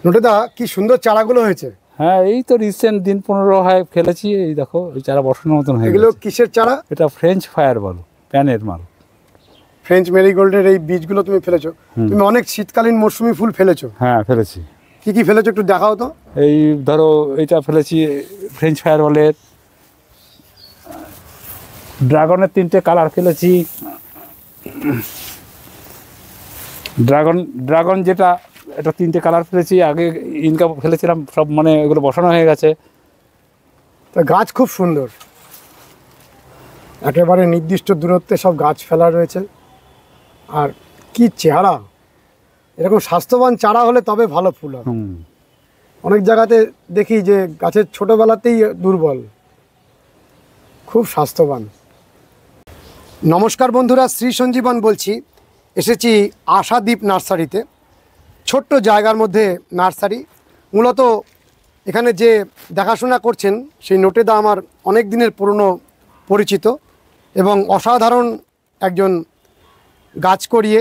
নোটেদা কি সুন্দর চারাগুলো হয়েছে। হ্যাঁ, এই তো রিসেন্ট দিন 15 হয় ফেলেছি। এই দেখো এই চারা বসানোর মতন হয়ে এগুলো গেছে। কিসের চারা? এটা ফ্রেঞ্চ ফায়ার বলো, প্যানের মাল। ফ্রেঞ্চ মেরিগোল্ডের এই বীজগুলো তুমি ফেলেছো। তুমি অনেক শীতকালীন মৌসুমি ফুল ফেলেছো। হ্যাঁ ফেলেছি। কি কি ফেলেছো একটু দেখাও তো। এই ধরো এটা ফেলেছি ফ্রেঞ্চ ফায়ার বলের, ড্রাগনের 3টে কালার ফেলেছি। ড্রাগন যেটা এটা 3টে কালার ফেলেছি। আগে ইনকাম ফেলেছিলাম সব, মানে এগুলো বসানো হয়ে গেছে। তা গাছ খুব সুন্দর, একেবারে নির্দিষ্ট দূরত্বে সব গাছ ফেলা রয়েছে। আর কি চেহারা, এরকম স্বাস্থ্যবান চারা হলে তবে ভালো ফুল হবে। অনেক জায়গাতে দেখি যে গাছের ছোটোবেলাতেই দুর্বল, খুব স্বাস্থ্যবান। নমস্কার বন্ধুরা, শ্রী সঞ্জীবন বলছি। এসেছি আশাদ্বীপ নার্সারিতে। ছোট্ট জায়গার মধ্যে নার্সারি। মূলত এখানে যে দেখাশোনা করছেন সেই নোটেদা আমার অনেক দিনের পুরনো পরিচিত এবং অসাধারণ একজন গাছ করিয়ে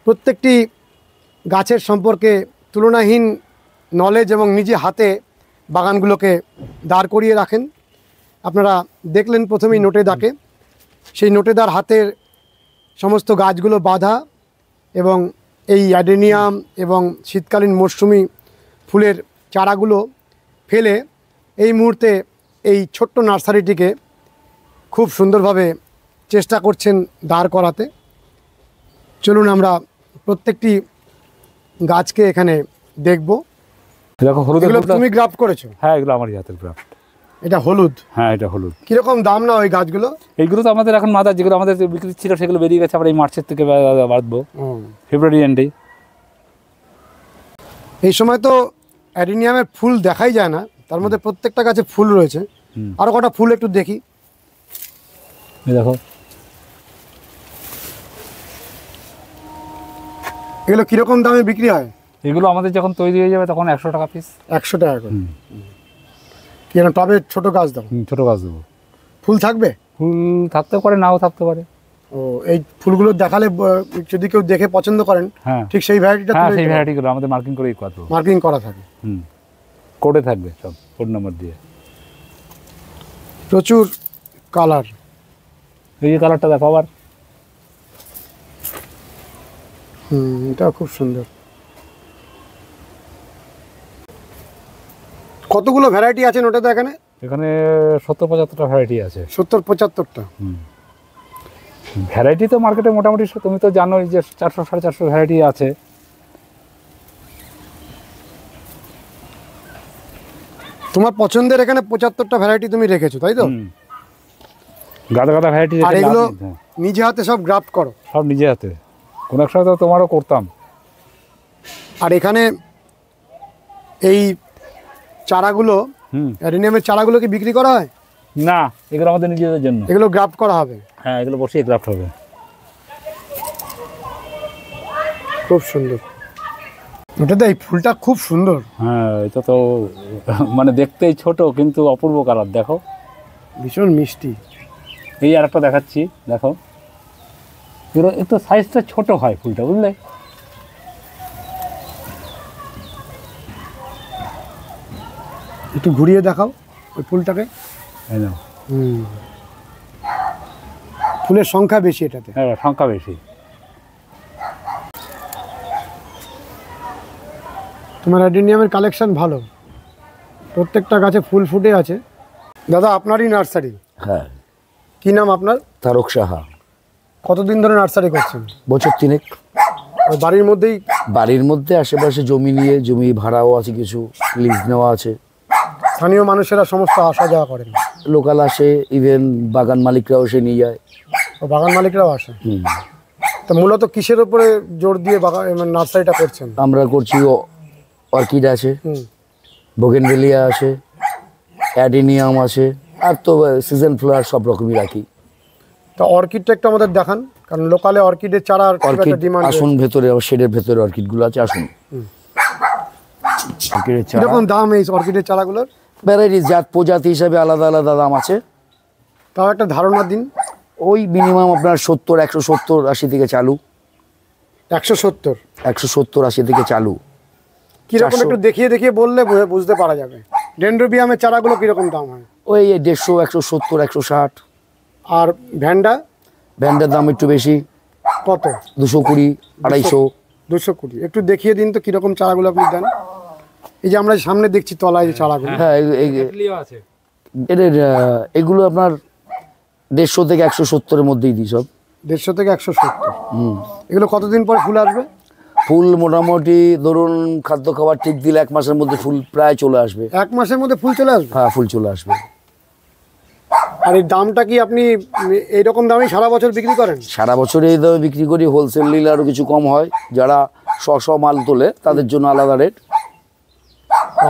প্রত্যেকটি গাছের সম্পর্কে তুলনাহীন নলেজ এবং নিজে হাতে বাগানগুলোকে দাঁড় করিয়ে রাখেন। আপনারা দেখলেন প্রথমেই নোটেদাকে, সেই নোটেদার হাতের সমস্ত গাছগুলো বাঁধা এবং এই অ্যাডেনিয়াম এবং শীতকালীন মরশুমি ফুলের চারাগুলো ফেলে এই মুহূর্তে এই ছোট্ট নার্সারিটিকে খুব সুন্দরভাবে চেষ্টা করছেন দাঁড় করাতে। চলুন আমরা প্রত্যেকটি গাছকে এখানে দেখব। দেখো হলুদ, তুমি গ্রাফট করেছো? হ্যাঁ, এগুলো আমার হাতের গ্রাফট। এটা হলুদ? হ্যাঁ, এটা হলুদ। কীরকম দাম না ওই গাছগুলো? এইগুলো তো আমাদের এখন মাদার, যেগুলো আমাদের বিক্রি ছিল সেগুলো বেরিয়ে গেছে। আমরা এই মার্চের থেকে বাঁধবো, ফেব্রুয়ারি এন্ডেই। এই সময় তো অ্যাডেনিয়ামের ফুল দেখাই যায় না, তার মধ্যে প্রত্যেকটা গাছে ফুল রয়েছে। আরও কটা ফুল একটু দেখি। দেখো এগুলো কীরকম দামে বিক্রি হয়? এগুলো আমাদের যখন তৈরি হয়ে যাবে তখন 100 টাকা পিস। 100 টাকা করে? কি না, টবে ছোটো গাছ দাও? ছোটো গাছ দেবো। ফুল থাকবে? ফুল থাকতে পারে, নাও থাকতে পারে। ও, এই ফুলগুলো দেখালে যদি কেউ দেখে পছন্দ করেন, হ্যাঁ ঠিক সেই ভ্যারাইটিটা? হ্যাঁ, সেই ভ্যারাইটিগুলো আমাদের মার্কিং করেই করবো। মার্কিং করা থাকে? কোডে থাকবে সব, কোড নাম্বার দিয়ে। প্রচুর কালার। এই যে কালারটা দেখো আবার। এটাও খুব সুন্দর। কতগুলো ভ্যারাইটি আছে ওটাতে? এখানে এখানে 70-75টা ভ্যারাইটি আছে। 70-75টা ভ্যারাইটি তো মার্কেটে মোটামুটি তুমি তো জানোই যে 400-450 ভ্যারাইটি আছে। তোমার পছন্দের এখানে 75টা ভ্যারাইটি তুমি রেখেছো, তাই তো? গাদা গাদা ভ্যারাইটি। আর এগুলো নিজে হাতে সব গ্রাফট করো? সব নিজে হাতে। কোনো এক সময় তো তোমারও করতাম। আর এখানে এই চারাগুলো, অ্যাডেনিয়ামের চারাগুলো কি বিক্রি করা হয়? না, এগুলো আমাদের নিজেদের জন্য। এগুলো গ্রাফট করা হবে? হ্যাঁ, এগুলো বসিয়ে গ্রাফট হবে। খুব সুন্দর। ওটা তো, এই ফুলটা খুব সুন্দর। হ্যাঁ, এটা তো মানে দেখতেই ছোট কিন্তু অপূর্ব কালার। দেখো ভীষণ মিষ্টি। এই আর একটা দেখাচ্ছি, দেখো। এগুলো একটু সাইজটা ছোট হয় ফুলটা, বুঝলে? একটু ঘুরিয়ে দেখাও ওই ফুলটাকে। ফুলের সংখ্যা বেশি এটাতে? হ্যাঁ, সংখ্যা বেশি। তোমার অ্যাডেনিয়ামের কালেকশন ভালো, প্রত্যেকটা গাছে ফুল ফুটে আছে। দাদা, আপনারই নার্সারি? হ্যাঁ। কি নাম আপনার? তারক সাহা। কতদিন ধরে নার্সারি করছেন? বছর 3। ওই বাড়ির মধ্যেই? বাড়ির মধ্যে, আশেপাশে জমি নিয়ে, জমি ভাড়াও আছে, কিছু লিজ নেওয়া আছে। স্থানীয় মানুষেরা সমস্ত আসা যাওয়া করেন? লোকাল আসে, ইভেন বাগান মালিকরাও এসে নিয়ে যায়। ও, বাগান মালিকরাও আসে? তো মূলত কিসের উপরে জোর দিয়ে বাগান নার্সারিটা করছেন? আমরা করছি অর্কিড আছে, বোগেনভেলিয়া আছে, অ্যাডেনিয়াম আছে, আর তো সিজন ফ্লাওয়ার সব রকমই রাখি। তো অর্কিডটা একটু আমাদের দেখান, কারণ লোকালে অর্কিডের চারা ডিমান্ড। আসুন ভেতরে, শেডের ভেতরে অর্কিডগুলো আছে, আসুন। অর্কিডের চারা কিরকম দাম এই অর্কিডের চারাগুলোর? ভ্যারাইটিস, জাত প্রজাতি হিসাবে আলাদা আলাদা দাম আছে। তাও একটা ধারণা দিন। ওই মিনিমাম আপনার 70, 170, 80 থেকে চালু। 170, 170, 80 থেকে চালু। কিরকম একটু দেখিয়ে দেখিয়ে বললে বুঝতে পারা যাবে। ডেনড্রোবিয়ামের চারাগুলো কিরকম দাম হয়? ওই 150, 170, 160। আর ভ্যান্ডা? ভ্যান্ডার দাম একটু বেশি, কত? 220, 250। 220। একটু দেখিয়ে দিন তো কিরকম চারাগুলো আপনি দেন। এই যে আমরা সামনে দেখছি তলায় যে চারাগুলো। হ্যাঁ, এদের এগুলো আপনার 150 থেকে 170-এর মধ্যেই দিই সব। 150 থেকে 170। এগুলো কতদিন পর ফুল আসবে? ফুল মোটামুটি ধরুন খাদ্য খাবার ঠিক দিলে 1 মাসের মধ্যে ফুল প্রায় চলে আসবে। 1 মাসের মধ্যে ফুল চলে আসবে? হ্যাঁ, ফুল চলে আসবে। আর এই দামটা কি আপনি এইরকম দামেই সারা বছর বিক্রি করেন? সারা বছর এই দামে বিক্রি করি। হোলসেল নিলে আরও কিছু কম হয়, যারা শ মাল তোলে তাদের জন্য আলাদা রেট।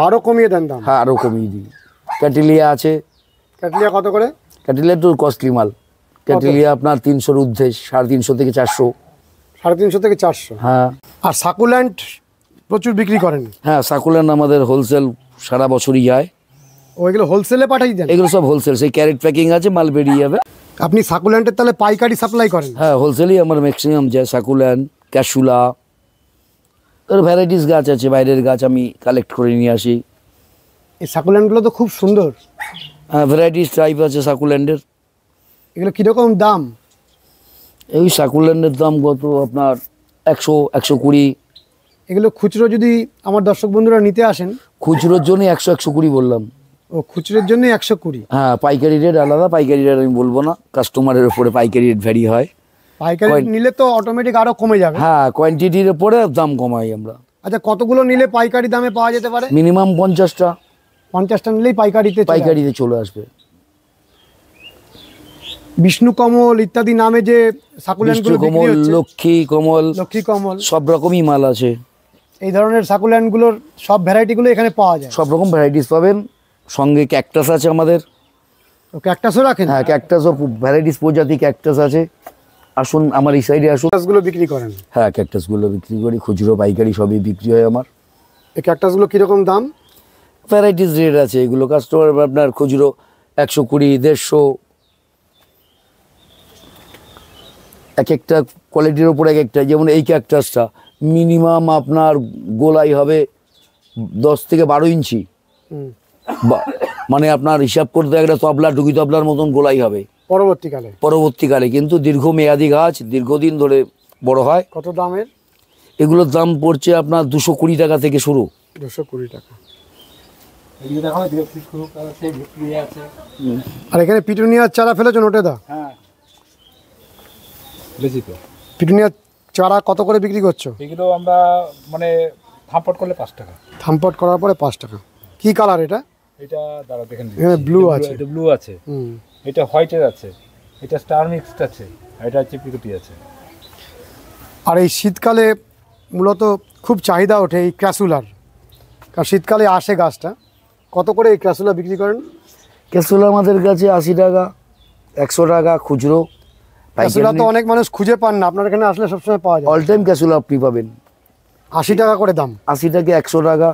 আরও কমিয়ে দেন দাম? হ্যাঁ, আরও কমিয়ে দিই। ক্যাটিলিয়া আছে। ক্যাটলিয়া কত করে? ক্যাটিলিয়া একটু কস্টলি মাল। ক্যাটিলিয়া আপনার 300-র ঊর্ধ্বে, 350 থেকে 400। 350 থেকে 400। হ্যাঁ। আর সাকুল্যান্ড প্রচুর বিক্রি করেন? হ্যাঁ, সাকুল্যান্ড আমাদের হোলসেল সারা বছরই যায়। ওইগুলো হোলসেলে পাঠাই দেন? এগুলো সব হোলসেল, সেই ক্যারেট প্যাকিং আছে, মাল বেরিয়ে যাবে। আপনি সাকুল্যান্ডের তাহলে পাইকারি সাপ্লাই করেন? হ্যাঁ, হোলসেলই আমার ম্যাক্সিমাম যায়। সাকুল্যান্ড, ক্যাশুলা, তোর ভ্যারাইটিস গাছ আছে, বাইরের গাছ আমি কালেক্ট করে নিয়ে আসি। এই সাকুল্যান্ডগুলো তো খুব সুন্দর। হ্যাঁ, ভ্যারাইটিস টাইপ আছে সাকুল্যান্ডের। এগুলো কীরকম দাম? এই সাকুল্যান্ডের দাম কত আপনার 100, 120। এগুলো খুচরো যদি আমার দর্শক বন্ধুরা নিতে আসেন? খুচরোর জন্য 100, 120 বললাম। ও, খুচরোর জন্য 120? হ্যাঁ, পাইকারি রেট আলাদা। পাইকারি রেট আমি বলবো না, কাস্টমারের উপরে পাইকারি রেট ভ্যারি হয়। পাইকারি নিলে তো অটোমেটিক আরও কমে যাবে। হ্যাঁ, কোয়ান্টিটির উপরে দাম কমাই আমরা। আচ্ছা, কতগুলো নিলে পাইকারি দামে পাওয়া যেতে পারে? মিনিমাম 50টা। 50টা নিলেই পাইকারিতে চলে আসবে। বিষ্ণু কমল ইত্যাদি নামে যে সাকুল্যান্ডগুলো বিক্রি কমল, হচ্ছে, লক্ষ্মী কমল, সব রকমই মাল আছে। এই ধরনের সাকুল্যান্ডগুলোর সব ভ্যারাইটিগুলো এখানে পাওয়া যায়? সব রকম ভ্যারাইটিস পাবেন। সঙ্গে ক্যাকটাস আছে আমাদের। তো ক্যাকটাসও রাখেন? হ্যাঁ, ক্যাকটাসও ভ্যারাইটিস প্রজাতি ক্যাকটাস আছে। আসুন আমার এই সাইডে আসুন। ক্যাকটাসগুলো বিক্রি করেন? হ্যাঁ, ক্যাকটাসগুলো বিক্রি করি, খুচরো পাইকারি সবই বিক্রি হয় আমার। এই ক্যাকটাসগুলো কীরকম দাম? ভ্যারাইটিস রেট আছে এগুলো। কাস্টমার আপনার খুচরো 120, 150, এক একটা কোয়ালিটির ওপর এক একটা। যেমন এই ক্যাকটাসটা মিনিমাম আপনার গোলাই হবে 10 থেকে 12 ইঞ্চি। মানে আপনার হিসাব করতে একটা তবলা, ডুগি তবলার মতন গোলাই হবে পরবর্তীকালে। কিন্তু দীর্ঘমেয়াদী গাছ, দীর্ঘদিন ধরে বড় হয়। কত দামের? এগুলোর দাম পড়ছে আপনার 220 টাকা থেকে শুরু। 220 টাকা। আর এখানে পিটুনিয়ার চারা ফেলেছেন, ওটা দা? হ্যাঁ, পিটুনিয়ার চারা কত করে বিক্রি করছো? এগুলো আমরা মানে থাম্পট করলে 5 টাকা। থাম্পট করার পরে 5 টাকা। কি কালার এটা? এটা দাঁড়া দেখেন, এখানে ব্লু আছে। এটা ব্লু আছে, এটা হোয়াইটের আছে, এটা স্টার মিক্সড আছে, এটা হচ্ছে পিকুটি আছে। আর এই শীতকালে মূলত খুব চাহিদা ওঠে এই ক্যাসুলার, কারণ শীতকালে আসে গাছটা। কত করে এই ক্যাসুলা বিক্রি করেন? ক্যাসুলা আমাদের কাছে 80 টাকা, 100 টাকা খুচরো। ক্যাসুলা তো অনেক মানুষ খুঁজে পান না, আপনার এখানে আসলে সবসময় পাওয়া যায়। অল টাইম ক্যাসুলা আপনি পাবেন। 80 টাকা করে দাম? 80 টাকা, 100 টাকা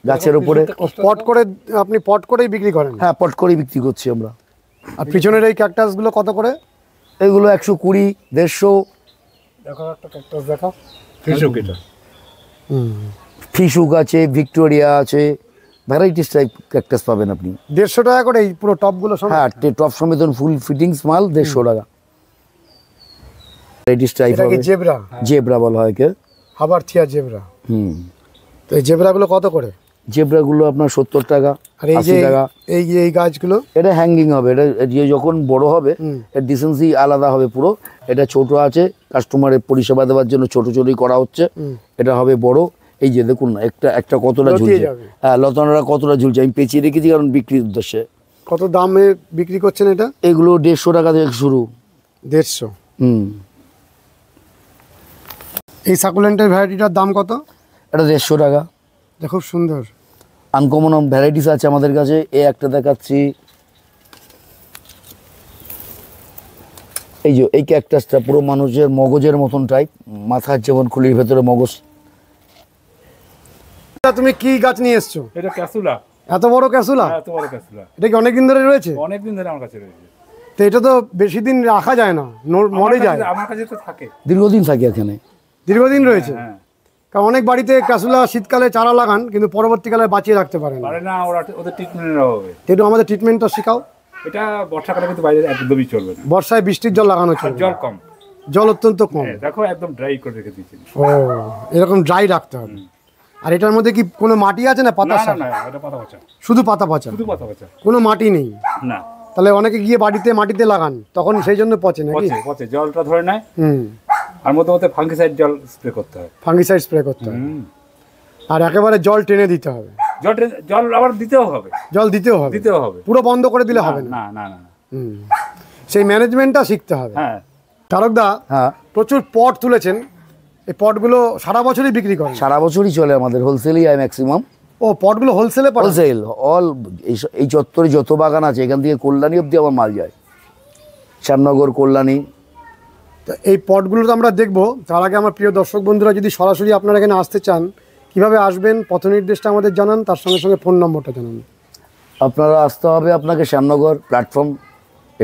গাছের উপরে। পট করে আপনি পট করেই বিক্রি করেন? হ্যাঁ, পট করে বিক্রি করছি আমরা। আর পিছনের এই ক্যাকটাসগুলো কত করে? এগুলো 120, 150। দেখো একটা ক্যাকটাস দেখো, ফিশুক। এটা ফিশুক আছে, ভিক্টোরিয়া আছে, ভ্যারাইটিস টাইপ ক্যাকটাস পাবেন আপনি। 150 টাকা করে এই পুরো টপগুলো? হ্যাঁ, টপ সমেত ফুল ফিটিংস মাল 150 টাকা। ভ্যারাইটিস টাইপ হবে। জেব্রা? জেব্রা বলা হয় কে, হাবারথিয়া জেব্রা। তো এই জেব্রাগুলো কত করে? জেব্রাগুলো আপনার 70 টাকা, আর এই 80 টাকা। এই গাছগুলো? এটা হ্যাঙ্গিং হবে, এটা যে যখন বড় হবে এর ডিসেন্সি আলাদা হবে পুরো। এটা ছোট আছে, কাস্টমারের পরিষেবা দেওয়ার জন্য ছোট ছোটই করা হচ্ছে। এটা হবে বড়। এই যে দেখুন একটা কতটা ঝুলছে। হ্যাঁ, লতানোরা কতটা ঝুলছে, আমি পেঁচিয়ে রেখেছি কারণ বিক্রির উদ্দেশ্যে। কত দামে বিক্রি করছেন এটা? এগুলো 150 টাকা থেকে শুরু। 150? এই সাকুলেন্টের ভ্যারাইটিটার দাম কত? এটা 150 টাকা। এটা খুব সুন্দর। আনকমন ভ্যারাইটিস আছে আমাদের কাছে। একটা দেখাচ্ছি, এই যে এই ক্যাকটাসটা পুরো মানুষের মগজের মতন টাইপ, মাথার যেমন খুলির ভেতরে মগজ। তুমি কি গাছ নিয়ে এসছো? এটা ক্যাসুলা। এত বড় ক্যাসুলা? হ্যাঁ, এত বড় ক্যাসুলা। এটা কি অনেকদিন ধরে রয়েছে? অনেকদিন ধরে আমার কাছে রয়েছে। তো এটা তো বেশি দিন রাখা যায় না, মরে যায়। আমার কাছে তো থাকে, দীর্ঘদিন থাকে এখানে। দীর্ঘদিন রয়েছে? হ্যাঁ। কারণ অনেক বাড়িতে ক্যাসুলা শীতকালে চারা লাগান কিন্তু পরবর্তীকালে বাঁচিয়ে রাখতে পারেন না। পারে না, ওরা ওদের ট্রিটমেন্টের অভাবে। একটু আমাদের ট্রিটমেন্টটা শেখাও। এটা বর্ষাকালে কিন্তু বাইরে একদমই চলবে না, বর্ষায় বৃষ্টির জল লাগানো আর চলবে, জল কম, জল অত্যন্ত কম। হ্যাঁ, দেখো একদম ড্রাই করে রেখে দিয়েছি। ও, এরকম ড্রাই রাখতে হবে। আর এটার মধ্যে কি কোনো মাটি আছে না পাতা? না না না, এটা পাতা পচা, শুধু পাতা পচা, শুধু পাতা পচা, কোনো মাটি নেই। না তাহলে অনেকে গিয়ে মাটিতে লাগান, তখন সেই জন্য পচে নাকি? পচে পচে জলটা ধরে নেয়। হুম, আর মধ্যে মধ্যে ফাঙ্গিসাইড জল স্প্রে করতে হয়। ফাঙ্গিসাইড স্প্রে করতে হবে। আর একেবারে জল টেনে দিতে হবে। জল আবার দিতেও হবে, জল দিতেও হবে, দিতেও হবে, পুরো বন্ধ করে দিলে হবে না। না না না না। হুম, সেই ম্যানেজমেন্টটা শিখতে হবে। হ্যাঁ, তারকদা, হ্যাঁ, প্রচুর পট তুলেছেন, এই পটগুলো সারা বছরই বিক্রি করেন? সারা বছরই চলে আমাদের, হোলসেলই হয় ম্যাক্সিমাম। ও, পটগুলো হোলসেলে পাঠান? হোলসেল অল, এই চত্বরে যত বাগান আছে এখান থেকে কল্যাণী অবধি আমার মাল যায়, শ্যামনগর, কল্যাণী। তো এই পটগুলো তো আমরা দেখবো, তার আগে আমার প্রিয় দর্শক বন্ধুরা যদি সরাসরি আপনারা এখানে আসতে চান, কিভাবে আসবেন পথ নির্দেশটা আমাদের জানান, তার সঙ্গে সঙ্গে ফোন নম্বরটা জানান। আপনারা আসতে হবে আপনাকে শ্যামনগর প্ল্যাটফর্ম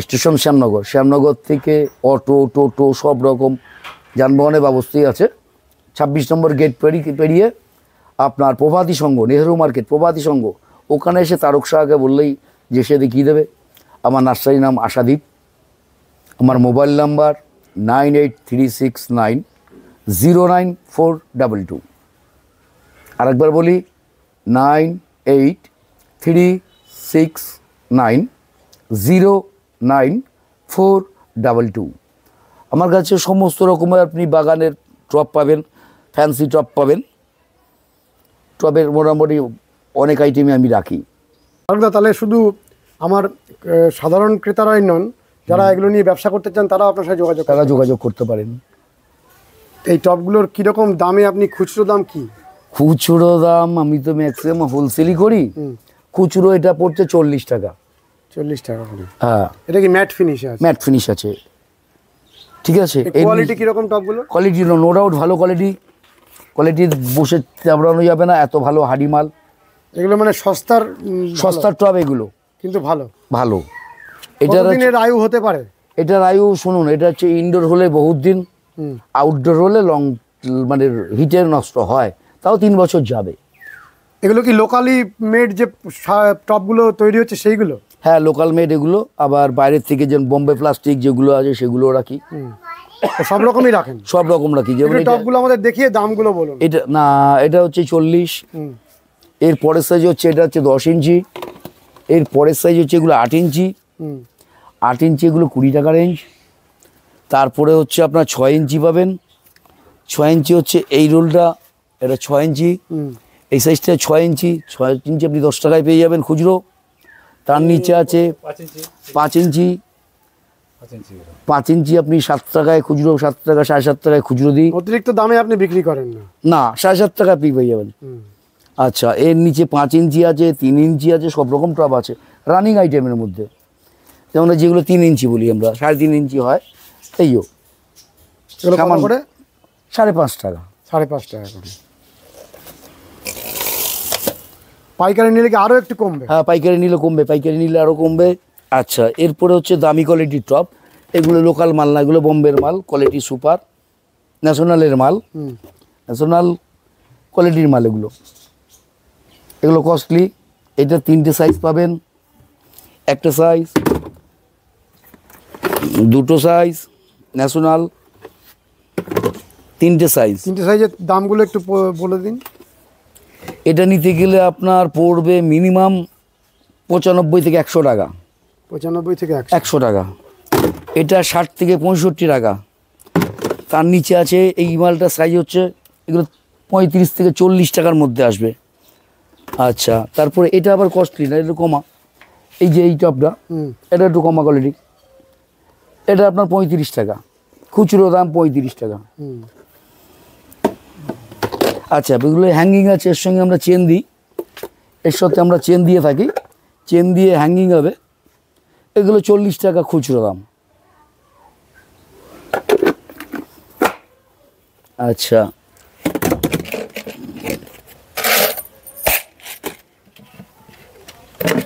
স্টেশন, শ্যামনগর থেকে অটো, টোটো সব রকম যানবাহনের ব্যবস্থাই আছে। 26 নম্বর গেট পেরিয়ে আপনার প্রভাতী সংঘ, নেহেরু মার্কেট প্রভাতী সংঘ, ওখানে এসে তারক শাহকে বললেই যে সে দেখিয়ে দেবে। আমার নার্সারির নাম আশাদীপ। আমার মোবাইল নাম্বার 9836909422। আরেকবার বলি, 9836909422। আমার কাছে সমস্ত রকমের আপনি বাগানের টব পাবেন, ফ্যান্সি টব পাবেন। টবের মোটামুটি অনেক আইটেমই আমি রাখি। তারকদা, তাহলে শুধু আমার সাধারণ ক্রেতারাই নন, যারা এগুলো নিয়ে ব্যবসা করতে চান তারাও আপনার সাথে যোগাযোগ তারা যোগাযোগ করতে পারেন। এই টবগুলোর কীরকম দামে আপনি, খুচরো দাম কি? খুচরো দাম আমি তো ম্যাক্সিমাম হোলসেলই করি। খুচরো এটা পড়ছে 40 টাকা। 40 টাকা করে? হ্যাঁ। এটা কি ম্যাট ফিনিশ আছে? ম্যাট ফিনিশ আছে, ঠিক আছে। কোয়ালিটি কীরকম টবগুলো? কোয়ালিটি নো ডাউট ভালো কোয়ালিটি বসে চাবড়ানো যাবে না, এত ভালো হাডি মাল। এগুলো মানে সস্তার টব এগুলো, কিন্তু ভালো। এটার আয়ু হতে পারে? এটার আয়ু শুনুন, এটা হচ্ছে ইনডোর হলে বহুত দিন, আউটডোর হলে লং, মানে হিটের নষ্ট হয়, তাও 3 বছর যাবে। এগুলো কি লোকালি মেড যে টবগুলো তৈরি হচ্ছে সেইগুলো? হ্যাঁ, লোকাল মেড এগুলো। আবার বাইরের থেকে যে বোম্বে প্লাস্টিক যেগুলো আছে সেগুলো রাখি। সব রকমই রাখেন? সব রকম রাখি। যেমন টবগুলো আমাদের দেখিয়ে দামগুলো বলুন। এটা না, এটা হচ্ছে 40। এর পরের সাইজ হচ্ছে, এটা হচ্ছে 10 ইঞ্চি। এর পরের সাইজ হচ্ছে এগুলো 8 ইঞ্চি। 8 ইঞ্চি এগুলো 20 টাকা রেঞ্জ। তারপরে হচ্ছে আপনার 6 ইঞ্চি পাবেন। 6 ইঞ্চি হচ্ছে এই রোলটা, এটা 6 ইঞ্চি। এই সাইজটা 6 ইঞ্চি। 6 ইঞ্চি আপনি 10 টাকায় পেয়ে যাবেন খুচরো। তার নিচে আছে 5 ইঞ্চি। 5 ইঞ্চি আপনি 7 টাকায় খুচরো, 7 টাকা 7.5 টাকায় খুচরো দিই। অতিরিক্ত দামে আপনি বিক্রি করেন না? না, 7.5 টাকা আপনি পেয়ে যাবেন। আচ্ছা, এর নিচে 5 ইঞ্চি আছে, 3 ইঞ্চি আছে, সব রকম টব আছে রানিং আইটেমের মধ্যে। যেমন যেগুলো 3 ইঞ্চি বলি আমরা, 3.5 ইঞ্চি হয়, এইও করে 5.5 টাকা। 5.5 টাকা করে। পাইকারি নিলে কি আরও একটু কমবে? হ্যাঁ, পাইকারি নিলে কমবে, পাইকারি নিলে আরও কমবে। আচ্ছা, এরপরে হচ্ছে দামি কোয়ালিটির টপ। এগুলো লোকাল মাল না, এগুলো বোম্বের মাল, কোয়ালিটি সুপার, ন্যাশনালের মাল, ন্যাশনাল কোয়ালিটির মাল এগুলো। এগুলো কস্টলি। এটা 3টে সাইজ পাবেন, একটা সাইজ, 2টো সাইজ, ন্যাশনাল, 3টে সাইজ। 3টে সাইজের দামগুলো একটু বলে দিন। এটা নিতে গেলে আপনার পড়বে মিনিমাম 95 থেকে 100 টাকা। 95 থেকে 100 টাকা। এটা 60 থেকে 65 টাকা। তার নিচে আছে এই মালটার সাইজ হচ্ছে, এগুলো 35 থেকে 40 টাকার মধ্যে আসবে। আচ্ছা, তারপরে এটা আবার কস্টলি না, এটা কমা। এই যে এই টপটা, এটা একটু কমা কোয়ালিটি। এটা আপনার 35 টাকা, খুচরো দাম 35 টাকা। আচ্ছা, এগুলো হ্যাঙ্গিং আছে, এর সঙ্গে আমরা চেন দিই, এর সাথে আমরা চেন দিয়ে থাকি, চেন দিয়ে হ্যাঙ্গিং হবে। এগুলো 40 টাকা খুচরো দাম। আচ্ছা,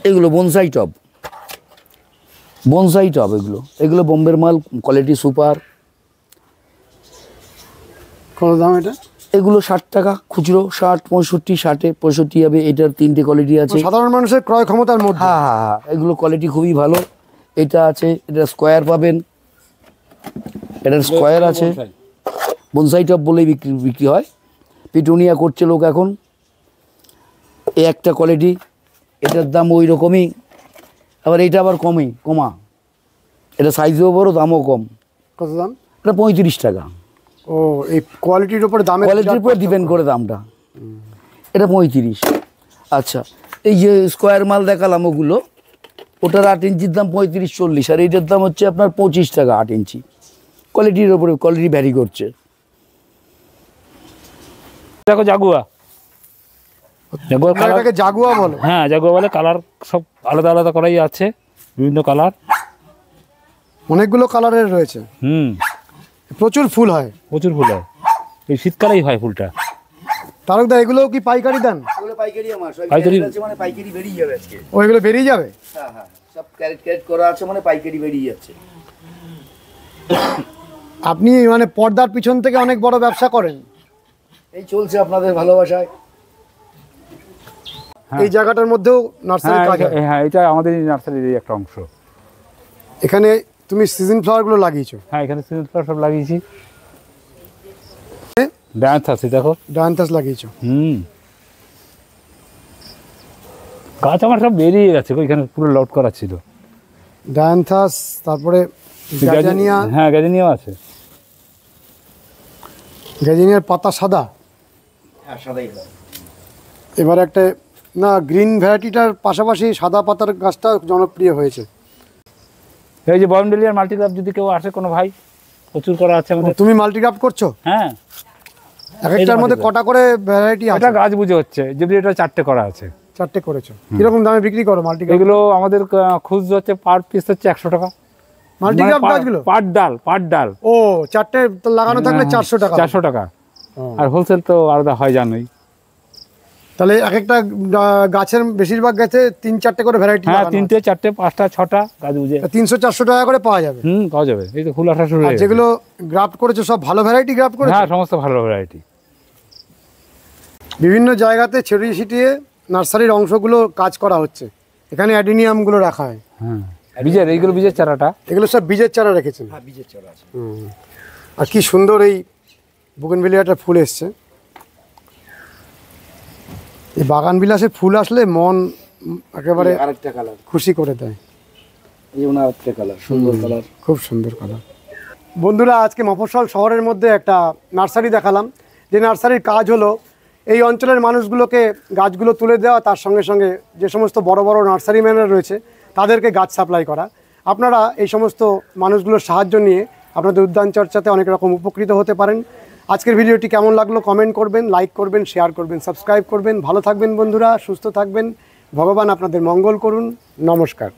এগুলো বনসাই টব, এগুলো বোম্বের মাল, কোয়ালিটি সুপার। কত দাম এটা? এগুলো 60 টাকা খুচরো, 60, 65, 60, 65 হবে। এটার 3টে কোয়ালিটি আছে। সাধারণ মানুষের ক্রয় ক্ষমতার মধ্যে। হ্যাঁ হ্যাঁ হ্যাঁ, এগুলো কোয়ালিটি খুবই ভালো। এটা আছে, এটা স্কোয়ার পাবেন, এটার স্কোয়ার আছে, বনসাই টপ বলেই বিক্রি হয়। পিটুনিয়া করছে লোক এখন। এই একটা কোয়ালিটি, এটার দাম ওই রকমই। আবার এইটা আবার কমা, এটা সাইজও বড়, দামও কম। কত দাম? এটা 35 টাকা। ও, এই কোয়ালিটির উপরে দামে, কোয়ালিটির উপরে ডিপেন্ড করে দামটা। এটা 35। আচ্ছা, এই যে স্কোয়ার মাল দেখালাম ওগুলো, ওটার 8 ইঞ্চির দাম 35-40, আর এইটার দাম হচ্ছে আপনার 25 টাকা 8 ইঞ্চি। কোয়ালিটির উপরে, কোয়ালিটি ভ্যারি করছে। দেখো জাগুয়া, এটাকে জাগুয়া বলে। হ্যাঁ জাগুয়া বলে। কালার সব আলাদা আলাদা করাই আছে, বিভিন্ন কালার, অনেকগুলো কালারের রয়েছে। প্রচুর ফুল হয়, প্রচুর ফুল হয়। এই শীতকালেই হয় ফুলটা। তারকদা, এগুলো কি পাইকারি দেন? এগুলো পাইকারি আমার, পাইকারি মানে পাইকারি বেরিয়ে যাবে আজকে। ও, এগুলো বেরিয়ে যাবে? হ্যাঁ হ্যাঁ, সব ক্যারেট করা আছে, মানে পাইকারি বেরিয়ে যাচ্ছে। আপনি মানে পর্দার পিছন থেকে অনেক বড় ব্যবসা করেন। এই চলছে আপনাদের ভালোবাসায়। এই জায়গাটার মধ্যেও নার্সারি কাজ হয়? হ্যাঁ, এটা আমাদের নার্সারির একটা অংশ। এখানে তুমি সিজন ফ্লাওয়ারগুলো লাগিয়েছো? হ্যাঁ, এখানে সিজন ফ্লাওয়ার সব লাগিয়েছি। ডায়ান্থাস দেখো, ডায়ান্থাস লাগিয়েছো? গাছ আমার সব বেরিয়ে গেছে, ওইখানে পুরো লট করা ছিল। ডায়ান্থাস, তারপরে গ্যাজানিয়া। হ্যাঁ, গ্যাজানিয়াও আছে। গ্যাজানিয়ার পাতা সাদা। হ্যাঁ, সাদাই হয়। এবার একটা না, গ্রিন ভ্যারাইটিটার পাশাপাশি সাদা পাতার গাছটা জনপ্রিয় হয়েছে। এই যে বয়মডেলিয়ার মাল্টিক্রাফ, যদি কেউ আসে কোনো ভাই, প্রচুর করা আছে আমাদের। তুমি মাল্টিক্রাফট করছো? হ্যাঁ, এক একটার মধ্যে কটা করে ভ্যারাইটি আছে? এটা গাছ বুঝে হচ্ছে, যদি এটা 4টে করা আছে। 4টে করেছো। কিরকম দামে বিক্রি করো মাল্টিক্রাফট? এগুলো আমাদের খুচরো হচ্ছে পার পিস হচ্ছে 100 টাকা। মাল্টিক্রাফট গাছগুলো পার ডাল। ও, 4টে লাগানো থাকলে 400 টাকা। 400 টাকা। আর হোলসেল তো আলাদা হয়, জানোই। তাহলে এক একটা গাছের বেশিরভাগ গাছে 3-4টে করে ভ্যারাইটি। হ্যাঁ, 3টে 4টে 5টা 6টা গাছ বুঝে 300-400 টাকা করে পাওয়া যাবে। পাওয়া যাবে। এই তো ফুল আসা শুরু আর হয়ে গেছে। যেগুলো গ্রাফট করেছো সব ভালো ভ্যারাইটি গ্রাফট করেছো? হ্যাঁ, সমস্ত ভালো ভ্যারাইটি। বিভিন্ন জায়গাতে ছড়িয়ে ছিটিয়ে নার্সারির অংশগুলো কাজ করা হচ্ছে। এখানে অ্যাডিনিয়ামগুলো রাখা হয়। হ্যাঁ, এইগুলো বীজের চারাটা। এগুলো সব বীজের চারা রেখেছেন? হ্যাঁ, বীজের চারা আছে। আর কি সুন্দর এই বুগেনভিলিয়াটা ফুল এসছে। এই বাগান বিলাসে ফুল আসলে মন একেবারে আরেকটা কালার খুশি করে দেয়। এই যেমন আরেকটা কালার, সুন্দর কালার, খুব সুন্দর কালার। বন্ধুরা, আজকে মফস্বল শহরের মধ্যে একটা নার্সারি দেখালাম, যে নার্সারির কাজ হলো এই অঞ্চলের মানুষগুলোকে গাছগুলো তুলে দেওয়া, তার সঙ্গে সঙ্গে যে সমস্ত বড় বড় নার্সারি ম্যানরা রয়েছে তাদেরকে গাছ সাপ্লাই করা। আপনারা এই সমস্ত মানুষগুলোর সাহায্য নিয়ে আপনাদের উদ্যান চর্চাতে অনেক রকম উপকৃত হতে পারেন। আজকের ভিডিওটি কেমন লাগলো কমেন্ট করবেন, লাইক করবেন, শেয়ার করবেন, সাবস্ক্রাইব করবেন। ভালো থাকবেন বন্ধুরা, সুস্থ থাকবেন। ভগবান আপনাদের মঙ্গল করুন। নমস্কার।